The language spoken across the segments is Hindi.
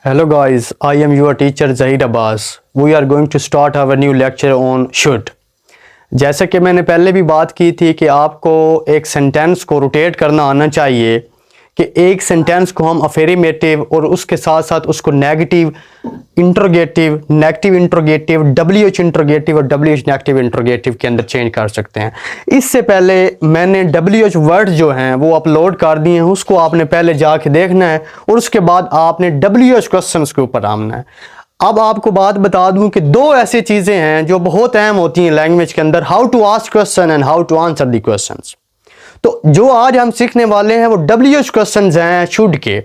Hello guys, I am your teacher Zahid Abbas. We are going to start our new lecture on should. जैसे कि मैंने पहले भी बात की थी कि आपको एक सेंटेंस को रोटेट करना आना चाहिए कि एक सेंटेंस को हम अफर्मेटिव और उसके साथ साथ उसको negative interrogative, negative interrogative, WH interrogative और WH नेगेटिव इंट्रोगेटिव के अंदर चेंज कर सकते हैं। इससे पहले मैंने WH वर्ड जो हैं वो अपलोड कर दिए हैं, उसको आपने पहले जाके देखना है और उसके बाद आपने WH क्वेश्चंस के ऊपर आना है। अब आपको बात बता दूं कि दो ऐसी चीज़ें हैं जो बहुत अहम होती हैं लैंग्वेज के अंदर, how to ask question and how to answer the questions. तो जो आज हम सीखने वाले हैं वो WH क्वेश्चंस हैं शुड के।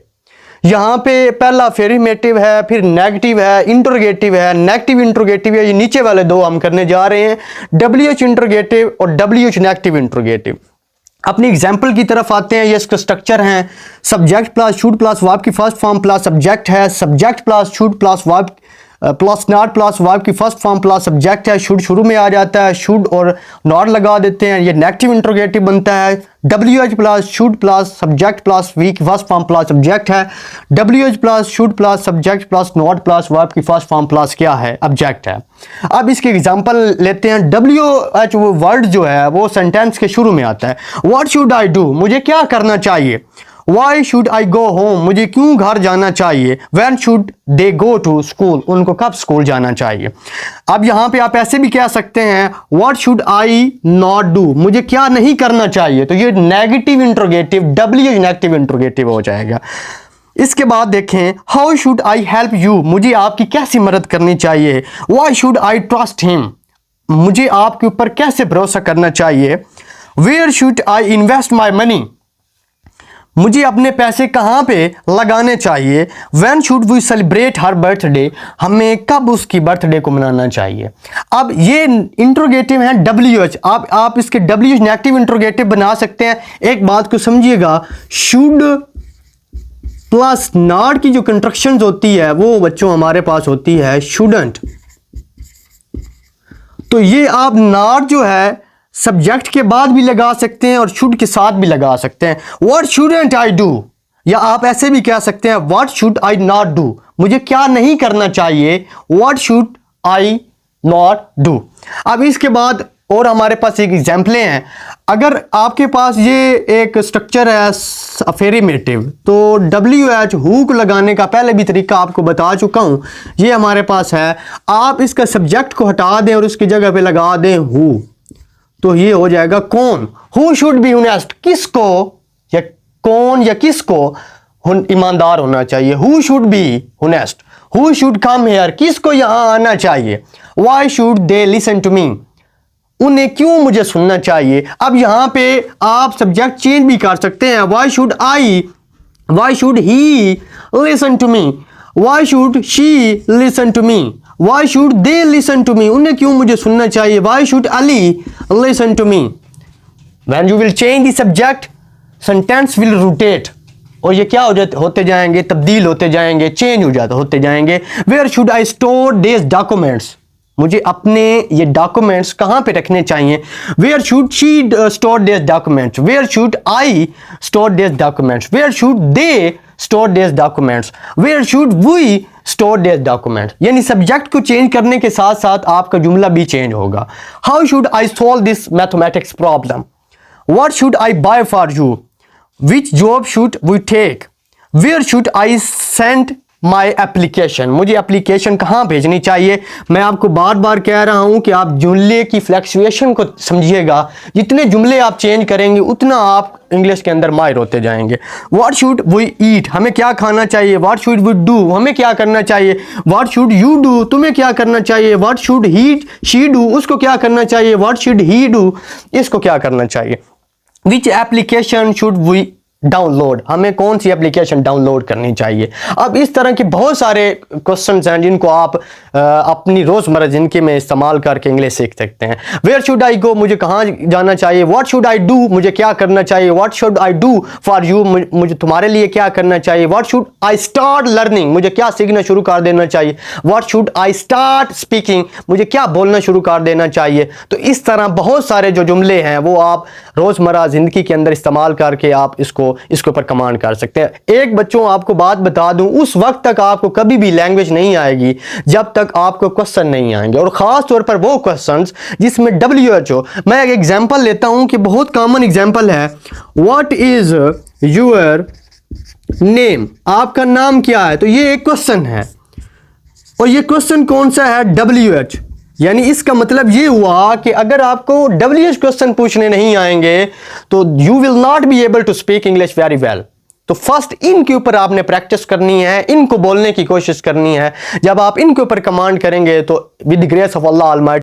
यहाँ पे पहला अफर्मेटिव है, फिर नेगेटिव है, इंट्रोगेटिव है, नेगेटिव इंट्रोगेटिव है। ये नीचे वाले दो हम करने जा रहे हैं, WH इंट्रोगेटिव और WH नेगेटिव इंट्रोगेटिव। अपनी एग्जाम्पल की तरफ आते हैं। ये इसका स्ट्रक्चर है, subject plus should plus verb की फर्स्ट फॉर्म प्लस सब्जेक्ट है, subject plus should plus verb plus not plus verb की फर्स्ट फॉर्म प्लस सब्जेक्ट है। शुड शुरू में आ जाता है, शुड और नॉट लगा देते हैं, ये नेगेटिव इंट्रोगेटिव बनता है। WH plus should plus subject plus V की फर्स्ट फॉर्म प्लस सब्जेक्ट है। WH plus should plus subject plus not plus verb की फर्स्ट फॉर्म प्लस क्या है, ऑब्जेक्ट है। अब इसके एग्जांपल लेते हैं। WH वर्ड जो है वो सेंटेंस के शुरू में आता है। व्हाट शुड आई डू, मुझे क्या करना चाहिए। Why should I go home, मुझे क्यों घर जाना चाहिए। When should they go to school, उनको कब स्कूल जाना चाहिए। अब यहाँ पे आप ऐसे भी कह सकते हैं What should I not do, मुझे क्या नहीं करना चाहिए। तो ये negative interrogative WH negative interrogative हो जाएगा। इसके बाद देखें How should I help you, मुझे आपकी कैसी मदद करनी चाहिए। Why should I trust him, मुझे आपके ऊपर कैसे भरोसा करना चाहिए। Where should I invest my money, मुझे अपने पैसे कहाँ पे लगाने चाहिए। When should we celebrate her birthday, हमें कब उसकी बर्थडे को मनाना चाहिए। अब ये इंट्रोगेटिव है WH। आप इसके WH नेगेटिव इंट्रोगेटिव बना सकते हैं। एक बात को समझिएगा, शुड प्लस नॉट की जो कंस्ट्रक्शंस होती है वो बच्चों हमारे पास होती है शुडंट। तो ये आप नॉट जो है सब्जेक्ट के बाद भी लगा सकते हैं और शुड के साथ भी लगा सकते हैं। व्हाट शुडंट आई डू, या आप ऐसे भी कह सकते हैं what should I not do, मुझे क्या नहीं करना चाहिए। What should I not do. अब इसके बाद और हमारे पास एक एग्जाम्पलें हैं। अगर आपके पास ये एक स्ट्रक्चर है अफर्मेटिव, तो WH हु को लगाने का पहले भी तरीका आपको बता चुका हूं। ये हमारे पास है, आप इसका सब्जेक्ट को हटा दें और उसकी जगह पे लगा दें हु, तो ये हो जाएगा कौन। हु शुड बी ऑनेस्ट, किसको या कौन या किसको ईमानदार होना चाहिए। Who should be honest, who should come here, किसको यहां आना चाहिए। Why should they listen to me, उन्हें क्यों मुझे सुनना चाहिए। अब यहां पे आप सब्जेक्ट चेंज भी कर सकते हैं। Why should I, why should he listen to me, why should she listen to me, Why should they listen to me, उन्हें क्यों मुझे सुनना चाहिए। Why should Ali listen to me। When you will change the subject, sentence will rotate, और ये क्या होते जाएंगे, तब्दील होते जाएंगे, चेंज होते जाएंगे। Where should I store these documents, मुझे अपने ये डॉक्यूमेंट्स कहाँ पे रखने चाहिए। Where should she store these documents, where should I store these documents, where should they store these documents, where should we store these documents। यानी सब्जेक्ट को चेंज करने के साथ साथ आपका जुमला भी चेंज होगा। How should I solve this mathematics problem, what should I buy for you, which job should we take, where should I send my application, मुझे एप्लीकेशन कहाँ भेजनी चाहिए। मैं आपको बार बार कह रहा हूँ कि आप जुमले की फ्लैक्चुएशन को समझिएगा। जितने जुमले आप चेंज करेंगे उतना आप इंग्लिश के अंदर माहिर होते जाएंगे। व्हाट शुड वी ईट, हमें क्या खाना चाहिए। व्हाट शुड वी डू, हमें क्या करना चाहिए। व्हाट शुड यू डू, तुम्हें क्या करना चाहिए। What should he she do, उसको क्या करना चाहिए। व्हाट शुड ही डू, इसको क्या करना चाहिए। Which application should we download, हमें कौन सी एप्लीकेशन डाउनलोड करनी चाहिए। अब इस तरह के बहुत सारे क्वेश्चंस हैं जिनको आप अपनी रोज़मर्रा ज़िंदगी में इस्तेमाल करके इंग्लिश सीख सकते हैं। वेयर शुड आई गो, मुझे कहाँ जाना चाहिए। व्हाट शुड आई डू, मुझे क्या करना चाहिए। What should I do for you, मुझे तुम्हारे लिए क्या करना चाहिए। What should I start learning, मुझे क्या सीखना शुरू कर देना चाहिए। What should I start speaking, मुझे क्या बोलना शुरू कर देना चाहिए। तो इस तरह बहुत सारे जो जुमले हैं वो आप रोज़मर्रा ज़िंदगी के अंदर इस्तेमाल करके आप इसको इसके ऊपर कमांड कर सकते हैं। एक बच्चों आपको बात बता दूं, उस वक्त तक आपको कभी भी लैंग्वेज नहीं आएगी जब तक आपको क्वेश्चन नहीं आएंगे, और ख़ास तौर पर वो क्वेश्चंस जिसमें WHO। मैं एक एग्जांपल लेता हूं कि बहुत कॉमन एग्जांपल है, व्हाट इज योर नेम, आपका नाम क्या है, तो ये एक क्वेश्चन है, और ये क्वेश्चन कौन सा है, WH। यानी इसका मतलब ये हुआ कि अगर आपको WH क्वेश्चन पूछने नहीं आएंगे तो you will not be able to speak English very well. तो फर्स्ट इनके ऊपर आपने प्रैक्टिस करनी है, इनको बोलने की कोशिश करनी है। जब आप इनके ऊपर कमांड करेंगे तो with the grace of Allah almighty